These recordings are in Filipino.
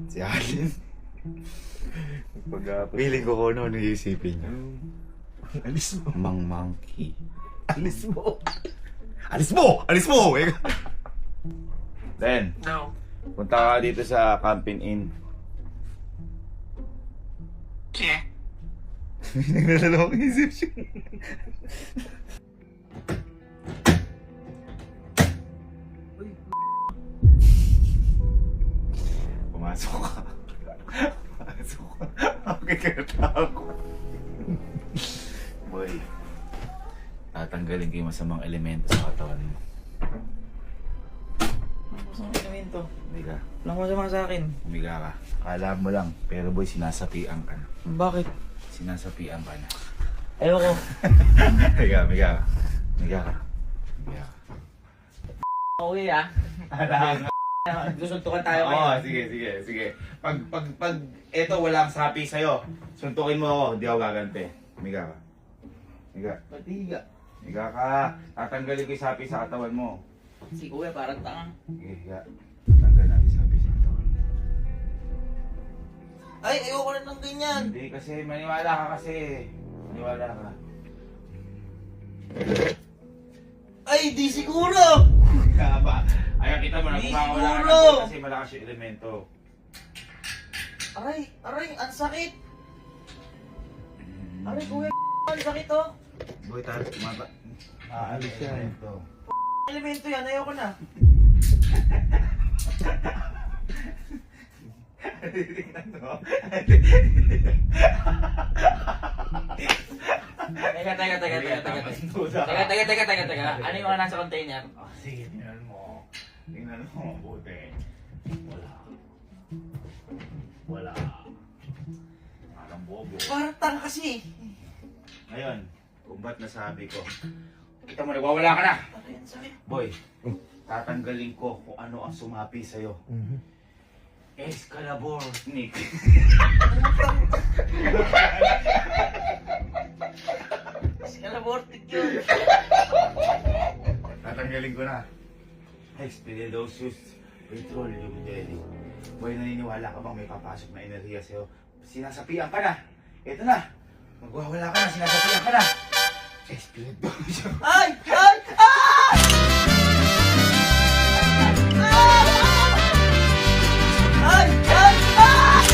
Si Alin. Pag-apos. Feeling ko kung ano iisipin niya. Alis mo. Mang monkey. Alis mo. Alis mo! Alis mo! Then, No. punta ka dito sa Camping Inn. Sige. Naglalawang isip siya. Pumasok ka. Pumasok ka. Okay ka natakot. Boy, tatanggalin ko yung masamang elemento sa katawan mo. Masama elemento. Umiga. Walang masama sa akin. Umiga ka. Kala mo lang. Pero boy, sinasapian ka na. Bakit? Sinasapian ka na. Ayoko. Umiga, umiga ka. Umiga ka. Umiga ka. Okay ah. Susuntukan tayo Oo, ngayon. sige. Pag eto walang sapi sa'yo, suntukin mo ako, hindi ako gaganti. Umiga ka. Umiga. Matiga. Umiga ka. Tatanggalin ko yung sapi sa katawan mo. Si kuya parang tangang. Sige, higa. Tanggal natin yung sapi sa katawan mo. Ay, ayoko na ng ganyan. Hindi kasi, maniwala ka kasi. Maniwala ka. Ay, di siguro. Kaya ba? Ayaw kita mo na Di kumawala ka siguro. na kasi malakas yung elemento. Aray, ang sakit. Aray, kuya, ang sakit oh. Boy, tayo, kumaba. Maalis siya eh. Elemento yan, ayoko na. Teka. Ano yung mga nasa container? Oh, sige, tingnan mo. Tingnan mo, mabuti. Wala. Parang bobo. Parang tanga kasi. Ngayon, kung ba't nasabi ko, kita mo, nagwawala ka na. Aray, ang sakit. Boy, tatanggalin ko kung ano ang sumapi sa'yo. Excalibur Nick. Scalabortic yun. Tatanggalin ko na. Expelliarmus Petroleum Jelly. Boy, naniniwala ka bang may papasok na enerhiya sa'yo? Sinasapian ka na. Ito na. Magwawala ka na. Sinasapian ka na. Expelliarmus. Ay! Ay! Ay! Ay! Ay!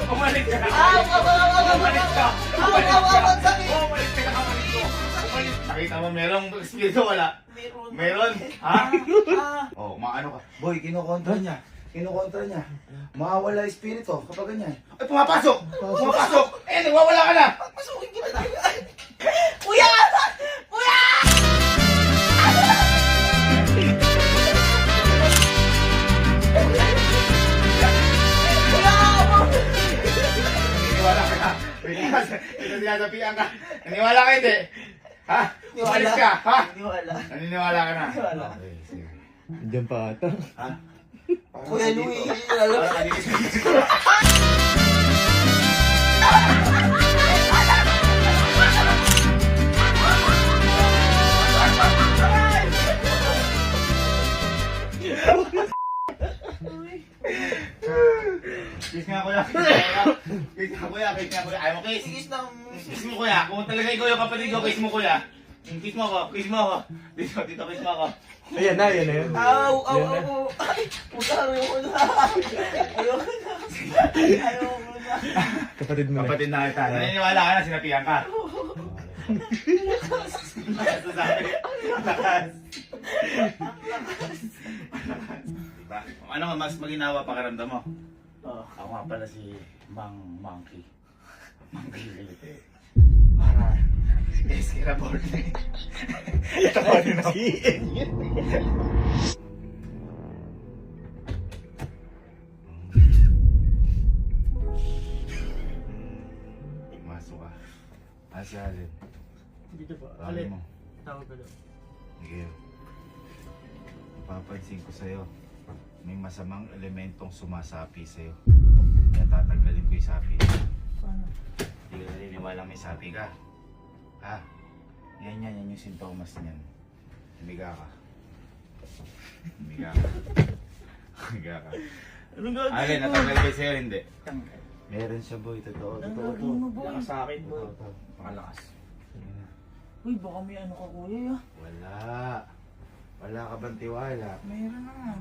Umalis ka! Nakita mo merong espiritu wala? Meron? Ha? Oh, maano ka? Boy, kinukontra niya. Mawawala espiritu kapag ganyan. Ay, pumapasok! Eh, nagwawala ka na! Pasukin kita tayo. Kuya! Kuya! Naniwala ka na. Ito sinasapian ka. Naniwala ka hindi? Ha? Umalis ka, ha? Naniniwala ka na? Naniwala. Okay, sige. Diyan pa ata. Ha? Kuya Louie, Parang kanina. Kiss nga kuya. Kiss nga kuya. Ayaw mo kiss. Sigis ng... Kiss mo kuya. Kung talaga ikaw yung kapatid ko, kiss mo kuya. Kiss mo ako. Kiss mo ako. Dito, kiss mo ako. Ayan na. Aw! Ay! Puta, ayoko na. Ayoko na. Kapatid mo na. Kapatid na kita. Naniniwala ka na, sinapian ka. Lakas. Diba? Ano nga mas maginawa pakiramdam mo? Ako nga pala si Monkey. Monkey Lilite. Para Excalibur Nick. Ito pa rin ako. Masuk ka. Asya alin. Dito po. Tawag mo. Tawag ko daw. Miguel. napapansin ko sa'yo, may masamang elementong sumasapi sa'yo. Kaya tatanggalin ko yung sapi. Paano? Hindi ka naniniwala may sapi ka. Ha? Yan yung sintomas niyan. Humiga ka. Humiga ka. Humiga ka. Anong gagawin Alin, mo? natanggal kayo sa'yo, hindi. Meron siya boy, totoo, Anong totoo to. gagawin mo, boy? Lakas sa akin, boy. Totoo to. Makalakas. Sige na. Uy, baka may ano ka kuya ah. Wala. Wala ka bang tiwala? Meron naman.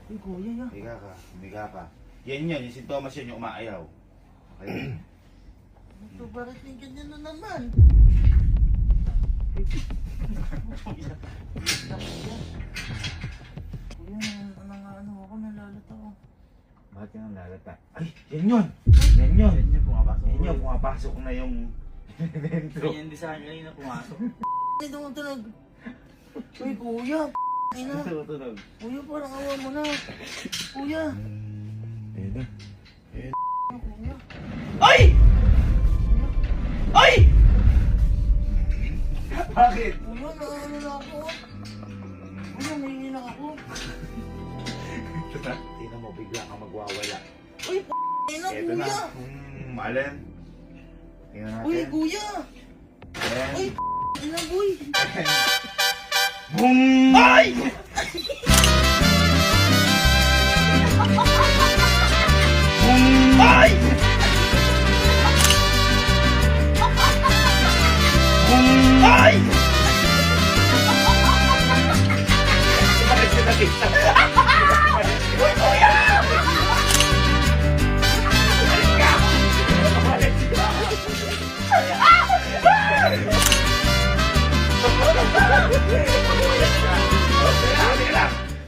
Uy, kuya ah. Humiga ka, humiga ka. Yan yung sintomas yun, yung umaayaw. Okay? Ito, bakit may ganyan na naman? Kuya, ano ako, nalalata ako. Bakit ka nang lalata? Ay, yan yun! Yan yun! Yan yung pumapasok. Yan yun, pumapasok na yung elemento. Ganyan din sa akin kanina pumasok. Ay, tumutunog. Uy, kuya, ina. Tutunog. Kuya, parang awa mo na. Kuya. Ayun na. Kuya. Ay! Ay! Bakit? Kuya, naano na ako. Kuya, nahihina ako. Tingnan mo, bigla ka magwawala. Uy, ina, Eto na. kuya. Alin? Tingnan natin. Uy, kuya. Ayan. Uy, ina, boy. Boom! Ay! Boom! Ay! Boom! Ay!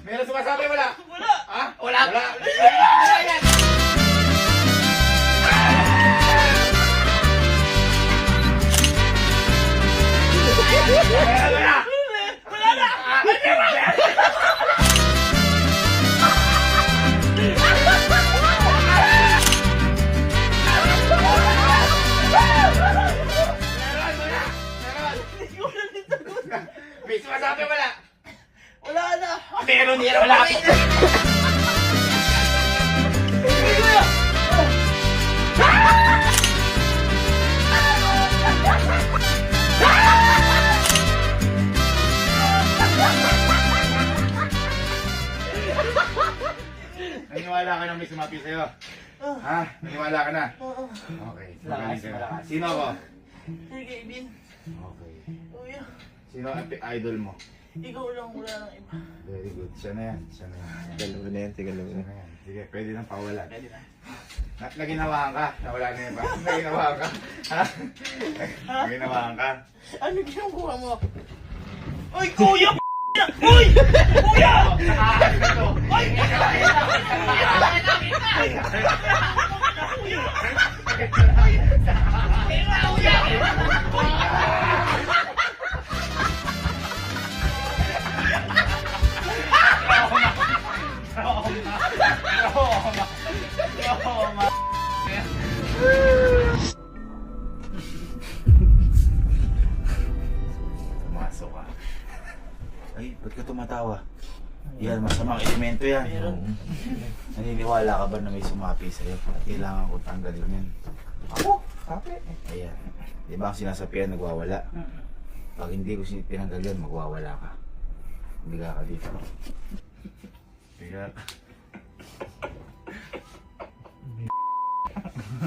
Meron sumasabi, wala? Wala. Ha? Wala? Wala. May sumasabi, wala? Wala na. Meron yan, wala. Naniwala ka na may sumapi sa'yo? Ha? Naniwala ka na? Oo. Okay. Malakas, magaling ka na. malakas. Sino ako? Sige, Ibin. Okay. Kuya, Sino ang idol mo? ikaw lang, wala nang iba. Very good. Siya na yan. Siya na yan. Galaw na yan, tigalaw Siya na. na yan. Sige, pwede nang pawalan. Pwede na. Naginawahan ka? Nawala na yun ba? Naginawahan ka? Ha? Naginawahan ka? Ano ginagawa mo? Uy, kuya! Uy! Kuya! Ay! Pumasok ka. Ay, ba't ka tumatawa? Yan, masamang elemento yan. Meron. Naniniwala ka ba na may sumapi sa'yo? At kailangan ko tanggalin yan. Ako? Kape. Ayan. Di ba ang sinasapian nagwawala? Pag hindi ko tinanggal yan, magwawala ka. Biga ka dito. Biga ka.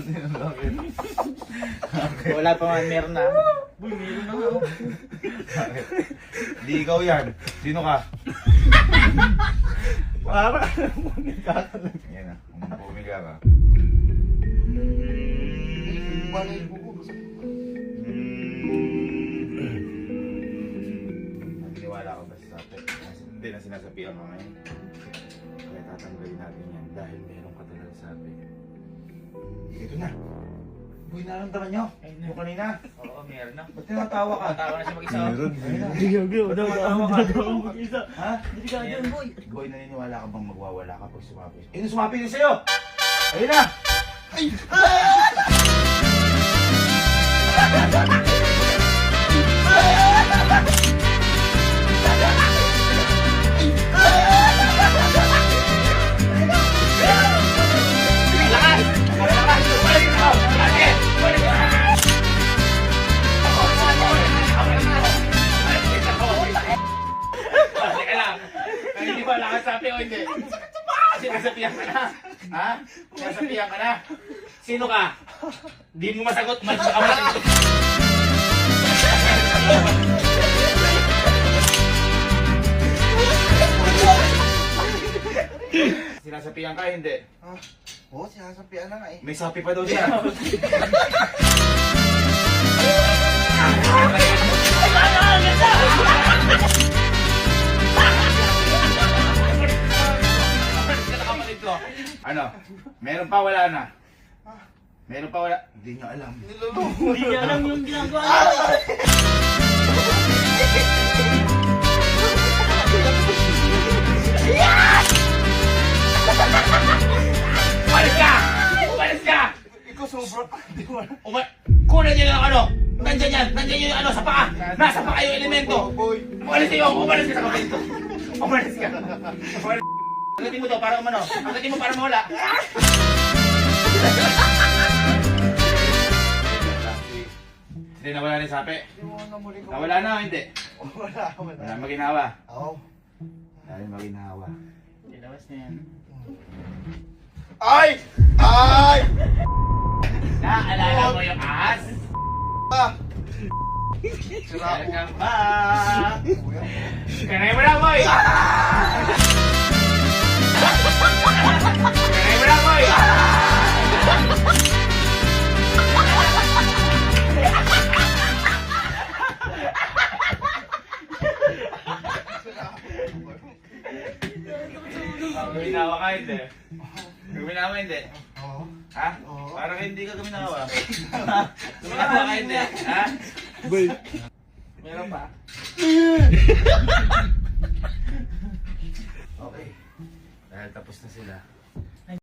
Bakit? Wala pa man, meron na. Boy, meron na ako. Bakit? Di ikaw yan. Sino ka? Para. Yan na. Kung pumiga ka. Paano yung buko? Naniniwala ka ba sa sapi? Hindi na sinasapian ka ngayon. Kaya tatanggalin natin yan dahil meron ka talaga sabi. Ito na. Uy, naramdaman nyo? Yung kanina. Oo, meron na. Ba't tinatawa ka? Tawa na siya mag-isa. Ayun na. Ba't tumatawa ka? Mag-isa. Ha? Hindi ka dyan, boy. Boy, naniniwala ka bang magwawala ka pag sumapi? Eh, sumapi din sa'yo! Ayun na! sinasapi o hindi? Sinasapihan ka na? Ha? Sinasapihan ka na? Sino ka? Di mo masagot, malis ka malis. Sinasapihan ka, hindi? Oo, sinasapian na nga eh. May sapi pa daw siya. Ano? Meron pa, wala na? Meron pa, wala? Hindi niya alam. Hindi niya alam yung ginagawa niya. Umalis ka! Umalis ka! Ikaw sobra ka. Di mo alam. Kunan niyo yung ano! Nandyan yan! Nandyan yung ano sa paa! Nasa paa yung elemento! Boy. Umalis kayo! Umalis ka sa kapito! Umalis ka! Umalis. Agatin mo daw para umano. Agatin mo para mawala. Hindi nawala na yung sapi. Di mo na muli ko. Nawala na o hindi? Wala, wala. Wala maginawa. Oo. Wala maginawa. Ilabas na yan. Ay! Ay! Naalala mo yung ahas? Ah! Sira ko. Welcome back! Kanay mo na, boy! Kanay mo na, boy! Guminawa ka, hindi? Guminawa, hindi? Oo. Ha? Oo. Parang hindi ka guminawa. Guminawa ka, hindi? Ha? Meron pa.